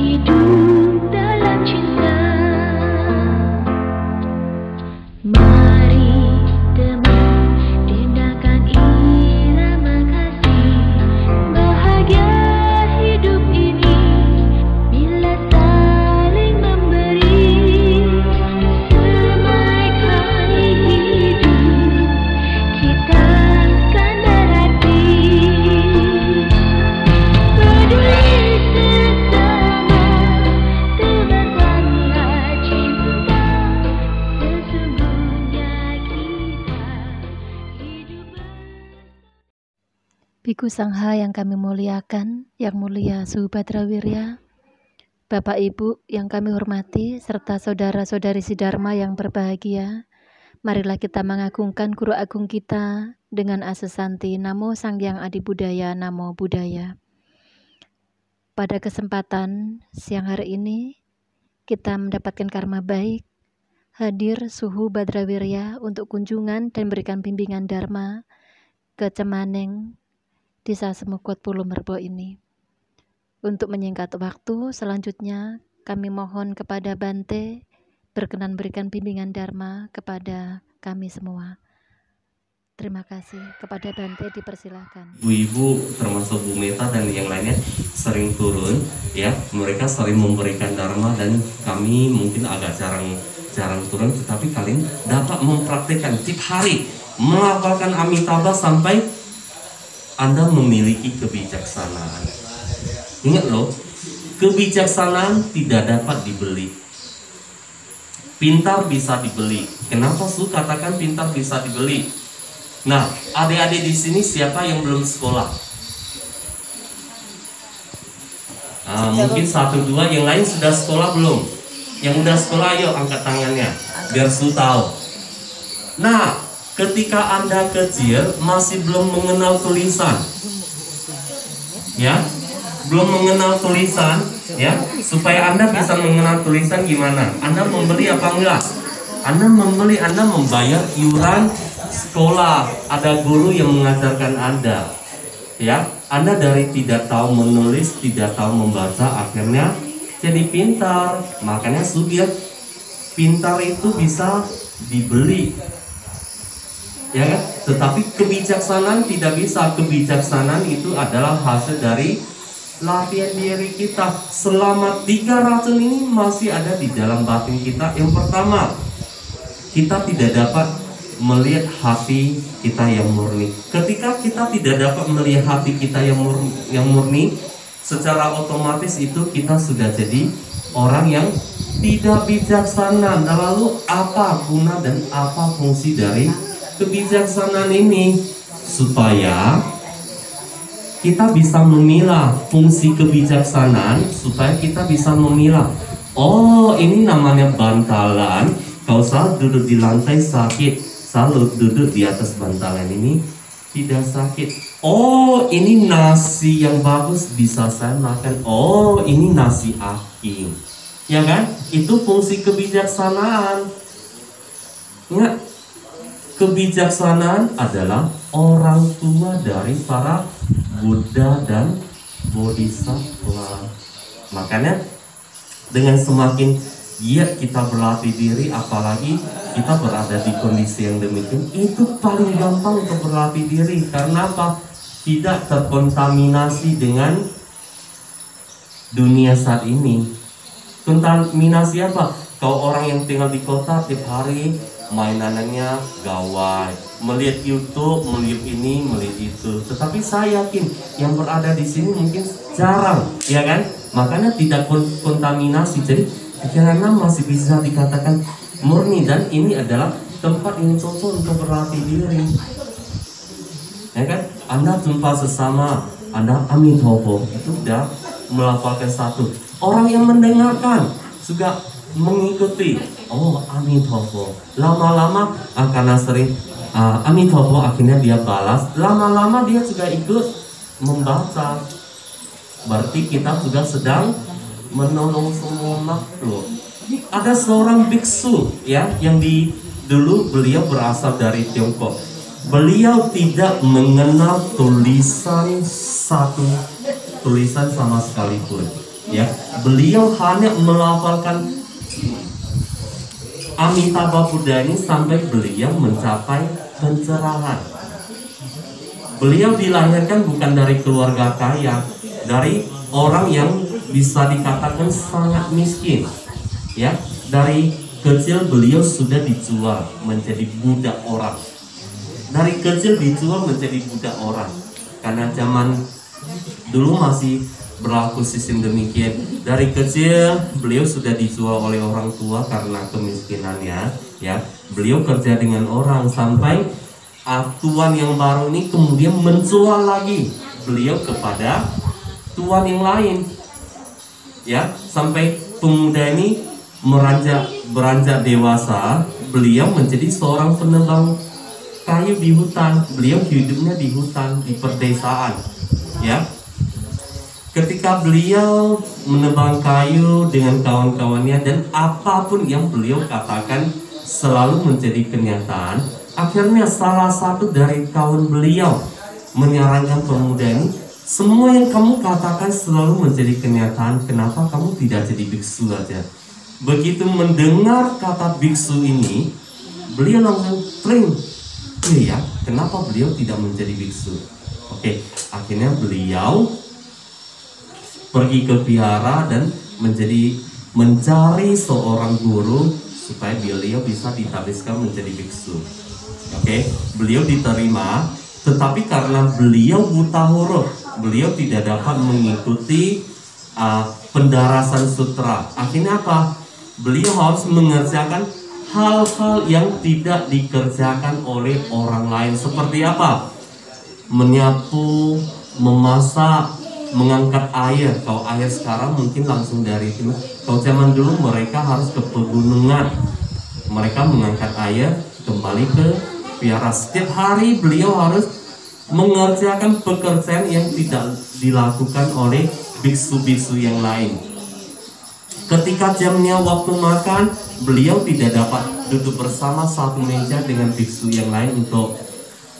hidup dalam cinta. Mari teman dendakan irama kasih, bahagia hidup ini bila saling memberi. Semaikan hidup kita kan berarti, peduli sesama, tebarkanlah cinta. Sesungguhnya kita hidup Biku Sangha yang kami muliakan, yang mulia Suhu Badrawirya, Bapak Ibu yang kami hormati, serta saudara-saudari Sidharma yang berbahagia, marilah kita mengagungkan Guru Agung kita dengan asesanti Namo Sang Hyang Adi Budaya, Namo Buddhaya. Pada kesempatan siang hari ini, kita mendapatkan karma baik, hadir Suhu Badrawirya untuk kunjungan dan berikan bimbingan Dharma ke Cemaneng, Desa Semukot Pulau Merbo ini. Untuk menyingkat waktu, selanjutnya kami mohon kepada Bante berkenan berikan bimbingan Dharma kepada kami semua. Terima kasih. Kepada Bante dipersilakan. Ibu-ibu termasuk Bu Meta dan yang lainnya sering turun, ya, mereka sering memberikan Dharma dan kami mungkin agak jarang turun, tetapi kalian dapat mempraktikkan tiap hari melafalkan Amitabha sampai Anda memiliki kebijaksanaan. Ingat loh, kebijaksanaan tidak dapat dibeli. Pintar bisa dibeli. Kenapa Su katakan pintar bisa dibeli? Nah, adik-adik di sini siapa yang belum sekolah? Mungkin 1-2, yang lain sudah sekolah belum? Yang udah sekolah ayo angkat tangannya, biar Su tahu. Nah, ketika Anda kecil masih belum mengenal tulisan, ya, belum mengenal tulisan, ya, supaya Anda bisa mengenal tulisan gimana? Anda membeli apa enggak? Anda membeli, Anda membayar iuran sekolah, ada guru yang mengajarkan Anda, ya. Anda dari tidak tahu menulis, tidak tahu membaca, akhirnya jadi pintar. Makanya sudah pintar itu bisa dibeli, ya kan? Tetapi kebijaksanaan tidak bisa. Kebijaksanaan itu adalah hasil dari latihan diri kita. Selama 3 racun ini masih ada di dalam batin kita. Yang pertama, kita tidak dapat melihat hati kita yang murni. Ketika kita tidak dapat melihat hati kita yang murni, secara otomatis itu kita sudah jadi orang yang tidak bijaksana. Nah, lalu apa guna dan apa fungsi dari kebijaksanaan ini? Supaya kita bisa memilah. Fungsi kebijaksanaan supaya kita bisa memilah. Oh, ini namanya bantalan. Kalau saya duduk di lantai sakit, selalu duduk di atas bantalan ini tidak sakit. Oh, ini nasi yang bagus bisa saya makan. Oh, ini nasi aking, ya kan? Itu fungsi kebijaksanaan. Ingat, kebijaksanaan adalah orang tua dari para Buddha dan Bodhisattva. Makanya dengan semakin giat kita berlatih diri, apalagi kita berada di kondisi yang demikian, itu paling gampang untuk berlatih diri. Karena apa? Tidak terkontaminasi dengan dunia saat ini. Kontaminasi apa? Kalau orang yang tinggal di kota tiap hari mainannya gawai, melihat YouTube, melihat ini, melihat itu. Tetapi saya yakin yang berada di sini mungkin jarang, ya kan? Makanya tidak kontaminasi. Jadi pikiran masih bisa dikatakan murni, dan ini adalah tempat yang cocok untuk berlatih diri, ya kan? Anda jumpa sesama Anda Amitabha, itu sudah melafalkan satu. Orang yang mendengarkan juga mengikuti. Oh, Amitabha. Lama-lama karena sering Amitabha, akhirnya dia balas. Lama-lama dia juga ikut membaca. Berarti kita juga sedang menolong semua makhluk. Ada seorang biksu, ya, yang dulu beliau berasal dari Tiongkok. Beliau tidak mengenal tulisan sama sekali pun, Ya, beliau hanya melafalkan Amitabha Buddha ini sampai beliau mencapai pencerahan. Beliau dilahirkan bukan dari keluarga kaya, dari orang yang bisa dikatakan sangat miskin. Ya, dari kecil beliau sudah dijual menjadi budak orang. Dari kecil dijual menjadi budak orang. Karena zaman dulu masih berlaku sistem demikian. Dari kecil beliau sudah dijual oleh orang tua karena kemiskinannya. Ya, beliau kerja dengan orang sampai tuan yang baru ini kemudian menjual lagi beliau kepada tuan yang lain. Ya, sampai pemuda ini beranjak dewasa, beliau menjadi seorang penebang kayu di hutan. Beliau hidupnya di hutan, di perdesaan. Ya, ketika beliau menebang kayu dengan kawan-kawannya dan apapun yang beliau katakan selalu menjadi kenyataan. Akhirnya salah satu dari kawan beliau menyarankan pemuda ini, semua yang kamu katakan selalu menjadi kenyataan, kenapa kamu tidak jadi biksu aja? Begitu mendengar kata biksu ini, beliau langsung tring. Iya, kenapa beliau tidak menjadi biksu? Oke, akhirnya beliau pergi ke vihara dan mencari seorang guru supaya beliau bisa ditabiskan menjadi biksu. Oke, beliau diterima, tetapi karena beliau buta huruf, beliau tidak dapat mengikuti pendarasan sutra. Akhirnya apa? Beliau harus mengerjakan hal-hal yang tidak dikerjakan oleh orang lain. Seperti apa? Menyapu, memasak, mengangkat air. Kalau air sekarang mungkin langsung dari itu. Kalau zaman dulu mereka harus ke pegunungan. Mereka mengangkat air kembali ke vihara. Setiap hari beliau harus mengerjakan pekerjaan yang tidak dilakukan oleh biksu-biksu yang lain. Ketika jamnya waktu makan, beliau tidak dapat duduk bersama satu meja dengan biksu yang lain untuk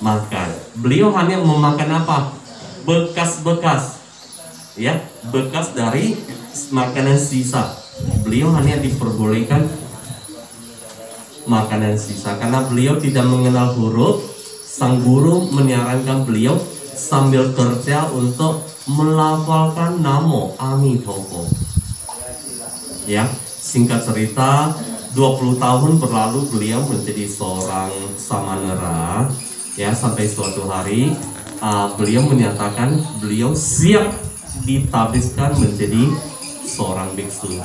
makan. Beliau hanya memakan apa? Bekas-bekas, ya, bekas dari makanan sisa. Beliau hanya diperbolehkan makanan sisa karena beliau tidak mengenal huruf. Sang guru menyarankan beliau sambil kerja untuk melafalkan namo Amitabha. Ya, singkat cerita, 20 tahun berlalu beliau menjadi seorang samanera. Ya, sampai suatu hari beliau menyatakan beliau siap ditabiskan menjadi seorang biksu.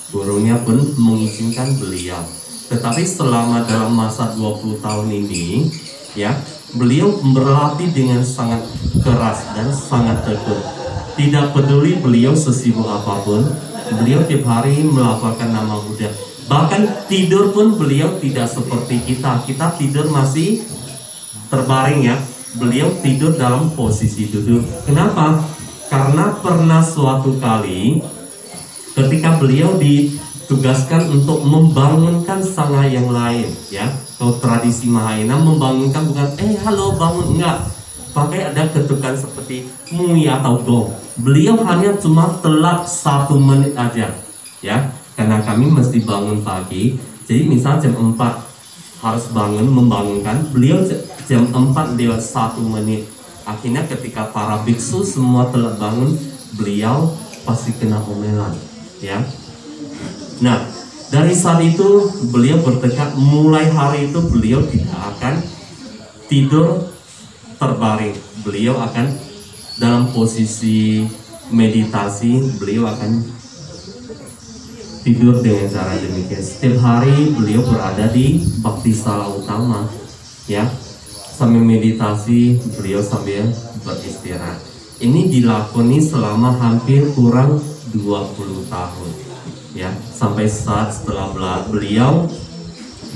Gurunya pun mengizinkan beliau. Tetapi selama dalam masa 20 tahun ini, ya, beliau berlatih dengan sangat keras dan sangat tekun. Tidak peduli beliau sesibuk apapun, beliau tiap hari melafalkan nama Buddha. Bahkan tidur pun beliau tidak seperti kita. Kita tidur masih terbaring, ya. Beliau tidur dalam posisi duduk. Kenapa? Karena pernah suatu kali ketika beliau ditugaskan untuk membangunkan sangha yang lain, ya. Kalau tradisi Mahayana membangunkan bukan halo bangun, enggak. Pakai ada ketukan seperti mui atau gong. Beliau hanya cuma telat 1 menit aja, ya. Karena kami mesti bangun pagi. Jadi misal jam 4 harus membangunkan. Beliau jam 4 lewat 1 menit. Akhirnya ketika para biksu semua telat bangun, beliau pasti kena omelan, ya. Nah, dari saat itu beliau bertekad mulai hari itu beliau tidak akan tidur terbaring. Beliau akan dalam posisi meditasi, beliau akan tidur dengan cara demikian. Setiap hari beliau berada di bakti sala utama, ya. Sambil meditasi, beliau sambil beristirahat. Ini dilakoni selama hampir kurang 20 tahun. Ya, sampai saat setelah beliau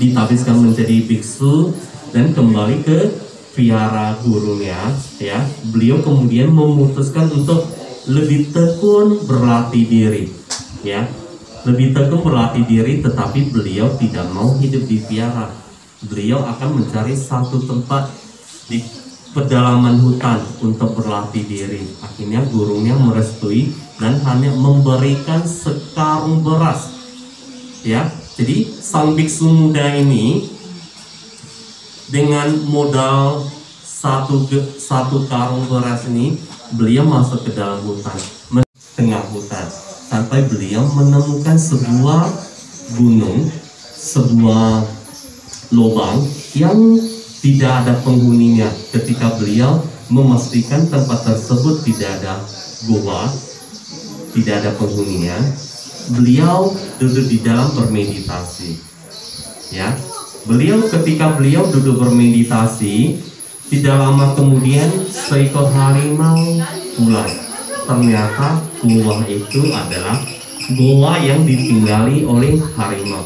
ditabiskan menjadi biksu dan kembali ke vihara gurunya, ya, beliau kemudian memutuskan untuk lebih tekun berlatih diri, ya, lebih tekun berlatih diri. Tetapi beliau tidak mau hidup di vihara. Beliau akan mencari satu tempat di pedalaman hutan untuk berlatih diri. Akhirnya gurunya merestui dan hanya memberikan sekarung beras. Ya, jadi sang biksu muda ini dengan modal satu karung beras ini, beliau masuk ke dalam hutan, tengah hutan, sampai beliau menemukan sebuah gunung, sebuah lubang yang tidak ada penghuninya. Ketika beliau memastikan tempat tersebut tidak ada gua, tidak ada penghuninya, beliau duduk di dalam bermeditasi. Ya, ketika beliau duduk bermeditasi, tidak lama kemudian seekor harimau pulang. Ternyata gua itu adalah gua yang ditinggali oleh harimau.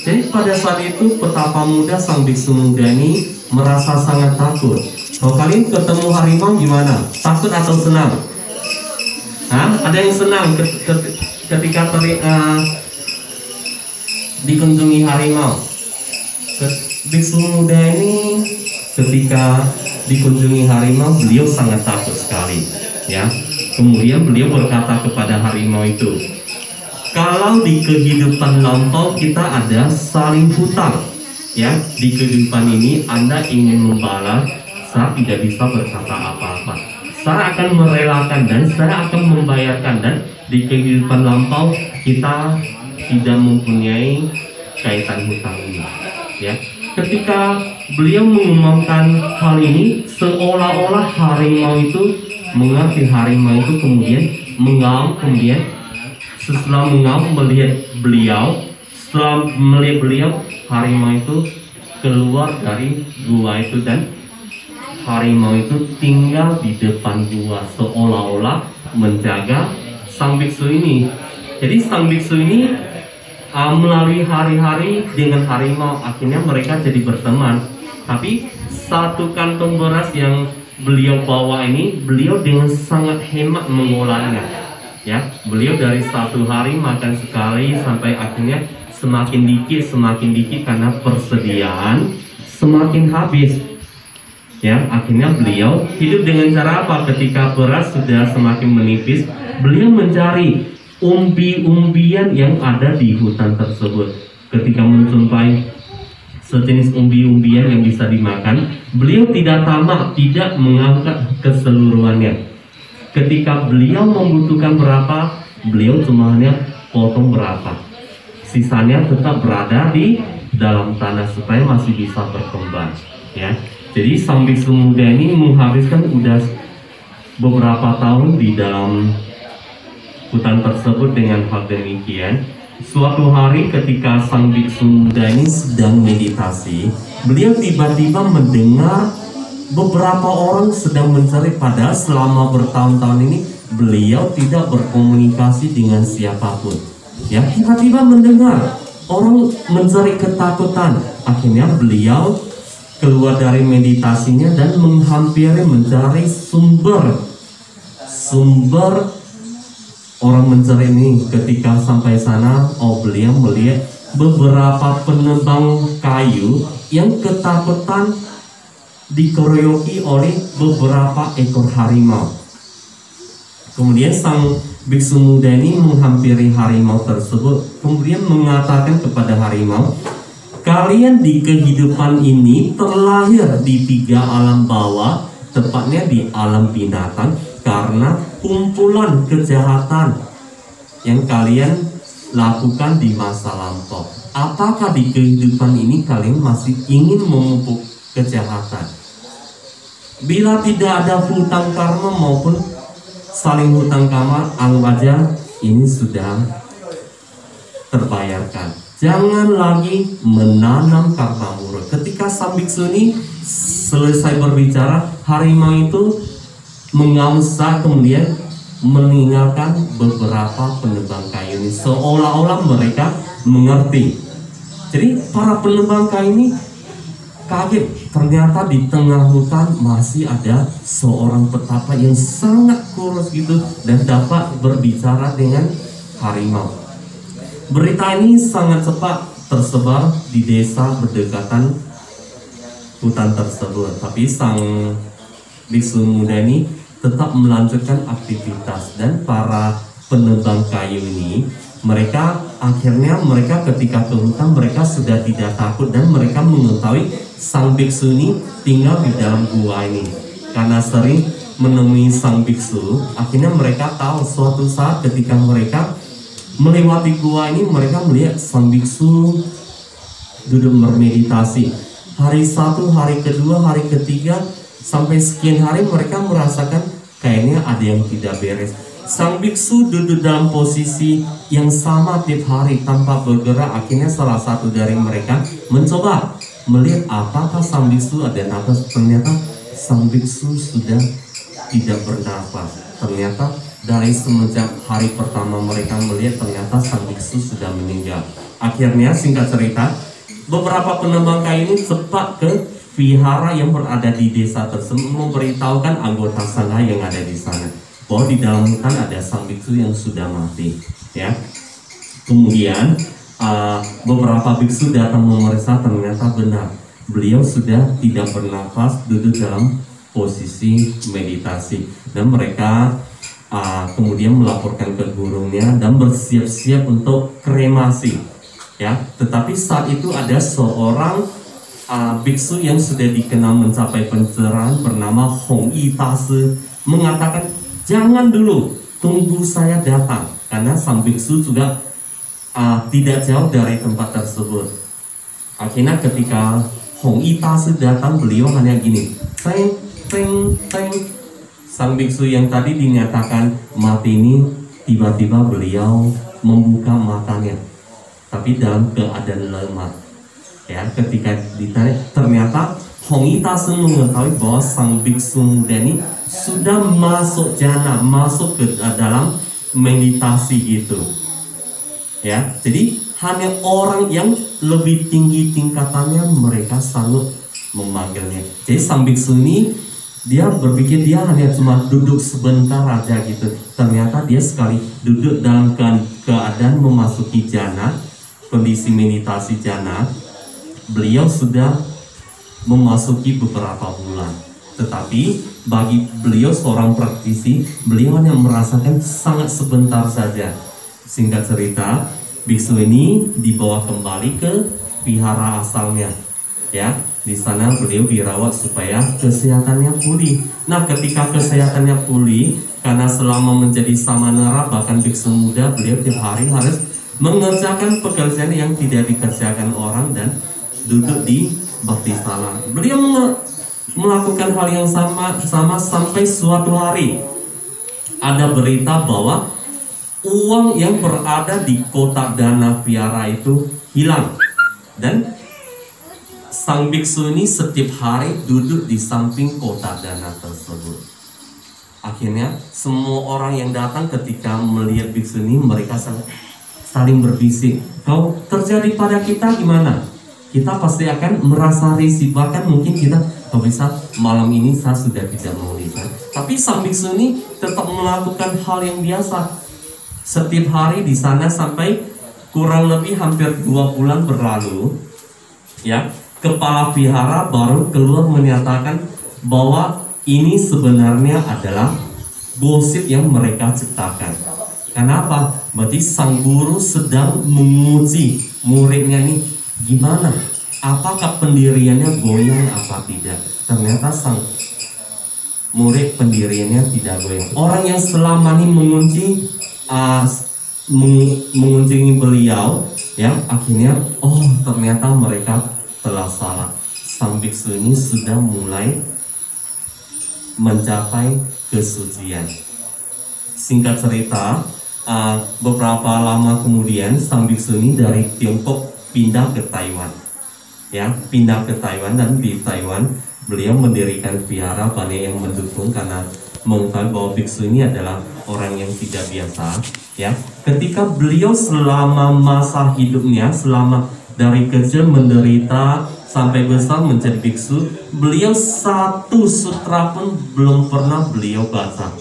Jadi pada saat itu petapa muda sang biksu muda ini merasa sangat takut. Kalau kalian ketemu harimau gimana? Takut atau senang? Ada yang senang ketika dikunjungi harimau. Biksu muda ini ketika dikunjungi harimau, beliau sangat takut sekali. Ya, kemudian beliau berkata kepada harimau itu, kalau di kehidupan lampau kita ada saling hutang, ya, di kehidupan ini Anda ingin membalas, saya tidak bisa berkata apa-apa. Saya akan merelakan dan saya akan membayarkan, dan di kehidupan lampau kita tidak mempunyai kaitan hutang ini. Ya, ketika beliau mengumumkan hal ini, seolah-olah harimau itu mengerti. Harimau itu kemudian mengaum, kemudian setelah mengaum melihat beliau, harimau itu keluar dari gua itu, dan harimau itu tinggal di depan gua, seolah-olah menjaga sang biksu ini. Jadi sang biksu ini melalui hari-hari dengan harimau, akhirnya mereka jadi berteman. Tapi satu kantong beras yang beliau bawa ini, beliau dengan sangat hemat mengolahnya. Ya, beliau dari satu hari makan sekali sampai akhirnya semakin dikit karena persediaan semakin habis. Ya, akhirnya beliau hidup dengan cara apa? Ketika beras sudah semakin menipis, beliau mencari umbi-umbian yang ada di hutan tersebut. Ketika menjumpai sejenis umbi-umbian yang bisa dimakan, beliau tidak tamak, tidak mengangkat keseluruhannya. Ketika beliau membutuhkan berapa, beliau cuma hanya potong berapa, sisanya tetap berada di dalam tanah supaya masih bisa berkembang. Ya, jadi sang biksu muda ini menghabiskan udah beberapa tahun di dalam hutan tersebut dengan hal demikian. Suatu hari ketika sang biksu muda ini sedang meditasi, beliau tiba-tiba mendengar beberapa orang sedang mencari. Padahal selama bertahun-tahun ini beliau tidak berkomunikasi dengan siapapun. Ya, tiba-tiba mendengar orang mencari ketakutan. Akhirnya beliau keluar dari meditasinya dan menghampiri mencari sumber orang mencari ini. Ketika sampai sana, beliau melihat beberapa penebang kayu yang ketakutan dikeroyoki oleh beberapa ekor harimau. Kemudian sang biksu muda ini menghampiri harimau tersebut, kemudian mengatakan kepada harimau, kalian di kehidupan ini terlahir di 3 alam bawah, tepatnya di alam binatang, karena kumpulan kejahatan yang kalian lakukan di masa lampau. Apakah di kehidupan ini kalian masih ingin memupuk kejahatan? Bila tidak ada hutang karma maupun saling hutang karma, anggap aja ini sudah terbayarkan. Jangan lagi menanam karma buruk. Ketika sang biksu ini selesai berbicara, harimau itu mengamsa kemudian meninggalkan beberapa penebang kayu ini, seolah-olah mereka mengerti. Jadi para penebang kayu ini kaget, ternyata di tengah hutan masih ada seorang petapa yang sangat kurus gitu dan dapat berbicara dengan harimau. Berita ini sangat cepat tersebar di desa berdekatan hutan tersebut. Tapi sang biksu muda ini tetap melanjutkan aktivitas, dan para penebang kayu ini, mereka ketika ke hutan mereka sudah tidak takut dan mereka mengetahui sang biksu ini tinggal di dalam gua ini. Karena sering menemui sang biksu, akhirnya mereka tahu suatu saat ketika mereka melewati gua ini, mereka melihat sang biksu duduk bermeditasi. Hari satu, hari kedua, hari ketiga, sampai sekian hari mereka merasakan kayaknya ada yang tidak beres. Sang biksu duduk dalam posisi yang sama tiap hari tanpa bergerak. Akhirnya salah satu dari mereka mencoba melihat apakah sang biksu ada nafas. Ternyata sang biksu sudah tidak bernafas. Ternyata dari semenjak hari pertama mereka melihat, ternyata sang biksu sudah meninggal. Akhirnya singkat cerita, beberapa penebang kayu ini cepat ke vihara yang berada di desa tersebut, memberitahukan anggota sangha yang ada di sana bahwa di dalam hutan ada sang biksu yang sudah mati. Ya, kemudian beberapa biksu datang memeriksa, ternyata benar beliau sudah tidak bernafas, duduk dalam posisi meditasi, dan mereka kemudian melaporkan ke gurunya dan bersiap-siap untuk kremasi. Ya, tetapi saat itu ada seorang biksu yang sudah dikenal mencapai pencerahan bernama Hong Yi Tase mengatakan, jangan dulu, tunggu saya datang, karena sang biksu juga tidak jauh dari tempat tersebut. Akhirnya ketika Hong Yi Tase datang, beliau hanya gini, teng teng teng. Sang biksu yang tadi dinyatakan mati ini, tiba-tiba beliau membuka matanya, tapi dalam keadaan lemah. Ya, ketika ditanya, ternyata Hong Yi Tase mengetahui bahwa sang biksu muda ini sudah masuk jana, masuk ke dalam meditasi gitu. Ya, jadi hanya orang yang lebih tinggi tingkatannya mereka sanggup memanggilnya. Jadi sang biksu ini dia berpikir dia hanya cuma duduk sebentar aja gitu. Ternyata dia sekali duduk dalam keadaan memasuki jana, kondisi meditasi jana, beliau sudah memasuki beberapa bulan. Tetapi bagi beliau seorang praktisi, beliau hanya merasakan sangat sebentar saja. Singkat cerita, biksu ini dibawa kembali ke vihara asalnya. Ya, di sana beliau dirawat supaya kesehatannya pulih. Nah, ketika kesehatannya pulih, karena selama menjadi samanera, bahkan biksu muda, beliau tiap hari harus mengerjakan pekerjaan yang tidak dikerjakan orang dan duduk di bakti sala. Beliau melakukan hal yang sama sampai suatu hari ada berita bahwa uang yang berada di kotak dana vihara itu hilang, dan sang biksu ini setiap hari duduk di samping kotak dana tersebut. Akhirnya semua orang yang datang ketika melihat biksu ini, mereka saling berbisik, kalau terjadi pada kita gimana? Kita pasti akan merasa risih, bahkan mungkin kita, kalau bisa malam ini saya sudah tidak mau lihat. Tapi sang biksu ini tetap melakukan hal yang biasa. Setiap hari di sana sampai kurang lebih hampir 2 bulan berlalu. Ya, kepala vihara baru keluar menyatakan bahwa ini sebenarnya adalah gosip yang mereka ciptakan. Kenapa? Berarti sang guru sedang menguji muridnya nih, gimana? Apakah pendiriannya goyang apa tidak? Ternyata sang murid pendiriannya tidak goyang. Orang yang selama ini mengunjungi beliau, ya, akhirnya ternyata mereka telah salah. Sang biksu ini sudah mulai mencapai kesucian. Singkat cerita, beberapa lama kemudian sang biksu ini dari Tiongkok pindah ke Taiwan. Ya, pindah ke Taiwan, dan di Taiwan beliau mendirikan vihara. Banyak yang mendukung karena mengetahui bahwa biksu ini adalah orang yang tidak biasa. Ya, ketika beliau selama masa hidupnya, selama dari kecil menderita sampai besar menjadi biksu, beliau satu sutra pun belum pernah beliau baca.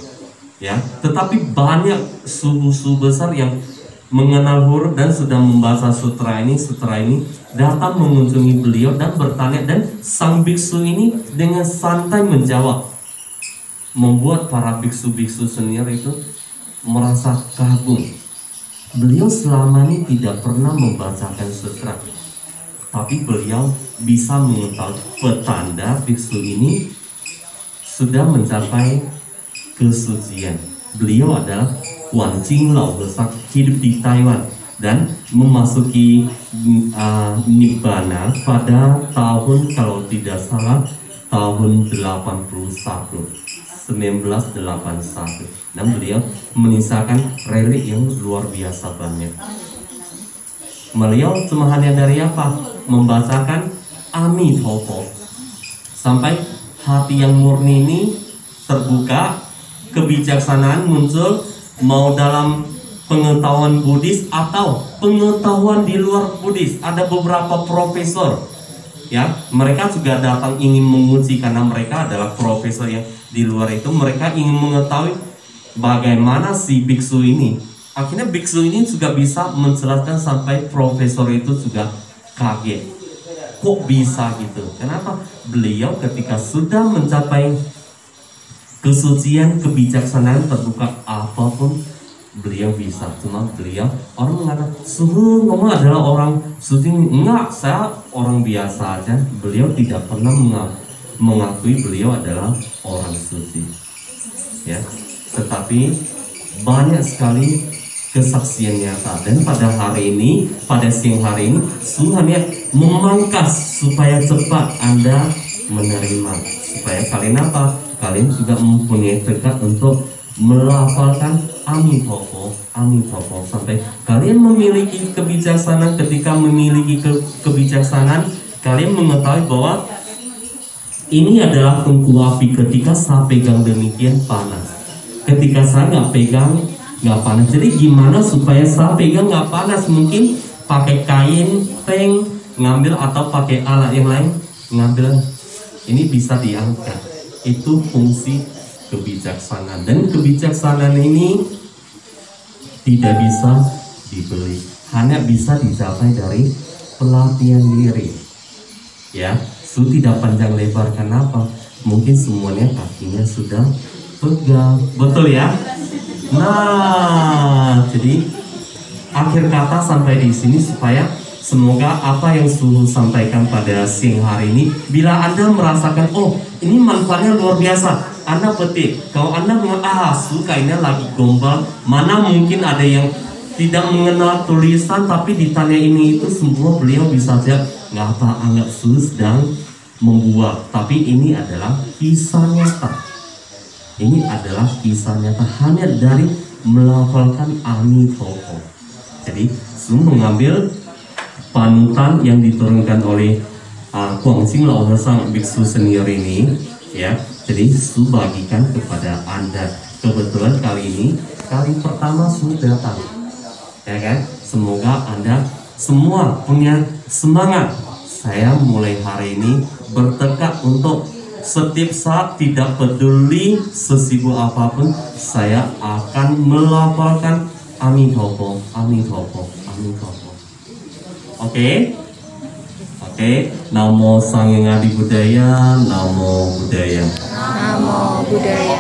Ya, tetapi banyak suhu-suhu besar yang mengenal huruf dan sudah membaca sutra ini datang mengunjungi beliau dan bertanya, dan sang biksu ini dengan santai menjawab, membuat para biksu-biksu senior itu merasa kagum. Beliau selama ini tidak pernah membacakan sutra, tapi beliau bisa mengetahui petanda biksu ini sudah mencapai kesucian. Beliau adalah Wan Jing Lao Hesak, hidup di Taiwan dan memasuki Nibbana pada tahun, kalau tidak salah, tahun 1981. Dan beliau menyisakan relik yang luar biasa banyak. Beliau cemahannya dari apa? Membacakan Amitabha sampai hati yang murni ini terbuka, kebijaksanaan muncul, mau dalam pengetahuan Buddhis atau pengetahuan di luar Buddhis. Ada beberapa profesor, ya, mereka juga datang ingin menguji karena mereka adalah profesor yang di luar itu. Mereka ingin mengetahui bagaimana si biksu ini. Akhirnya biksu ini juga bisa menjelaskan sampai profesor itu juga kaget. Kok bisa gitu? Kenapa? Beliau ketika sudah mencapai kesucian, kebijaksanaan, terbuka, apapun beliau bisa. Cuma beliau, orang mengatakan suhu ngomong adalah orang suci. Enggak, saya orang biasa aja. Beliau tidak pernah mengakui beliau adalah orang suci, ya. Tetapi banyak sekali kesaksian nyata. Dan pada hari ini, pada siang hari ini, Tuhan memangkas supaya cepat Anda menerima, supaya kalian apa? Kalian juga mempunyai tekad untuk melafalkan Amitabha, Amitabha, sampai kalian memiliki kebijaksanaan. Ketika memiliki kebijaksanaan, kalian mengetahui bahwa ini adalah tungku api. Ketika saya pegang demikian panas, ketika saya nggak pegang nggak panas. Jadi gimana supaya saya pegang nggak panas? Mungkin pakai kain, peng, ngambil, atau pakai alat yang lain, ngambil. Ini bisa diangkat. Itu fungsi kebijaksanaan. Dan kebijaksanaan ini tidak bisa dibeli, hanya bisa dicapai dari pelatihan diri. Ya, su tidak panjang lebar. Kenapa? Mungkin semuanya kakinya sudah pegang, betul ya? Nah, jadi akhir kata sampai di sini supaya semoga apa yang Suhu sampaikan pada siang hari ini, bila Anda merasakan, oh ini manfaatnya luar biasa, Anda petik. Kalau Anda suka ini lagi gombal, mana mungkin ada yang tidak mengenal tulisan tapi ditanya ini itu, semua beliau bisa saja nggak apa, anggap Suhu sedang membuat. Tapi ini adalah kisah nyata. Ini adalah kisah nyata hanya dari melafalkan Amitabha. Jadi Su mengambil panutan yang diturunkan oleh Guangxing Lao Sang biksu senior ini, ya. Jadi Su bagikan kepada Anda. Kebetulan kali ini kali pertama Su datang, ya kan? Semoga Anda semua punya semangat. Saya mulai hari ini bertekad untuk setiap saat, tidak peduli sesibuk apapun, saya akan melafalkan Amitabha, Amitabha, Amitabha. Oke? Oke. Namo Sang Hyang Adi Budaya, Namo Buddhaya. Namo Buddhaya.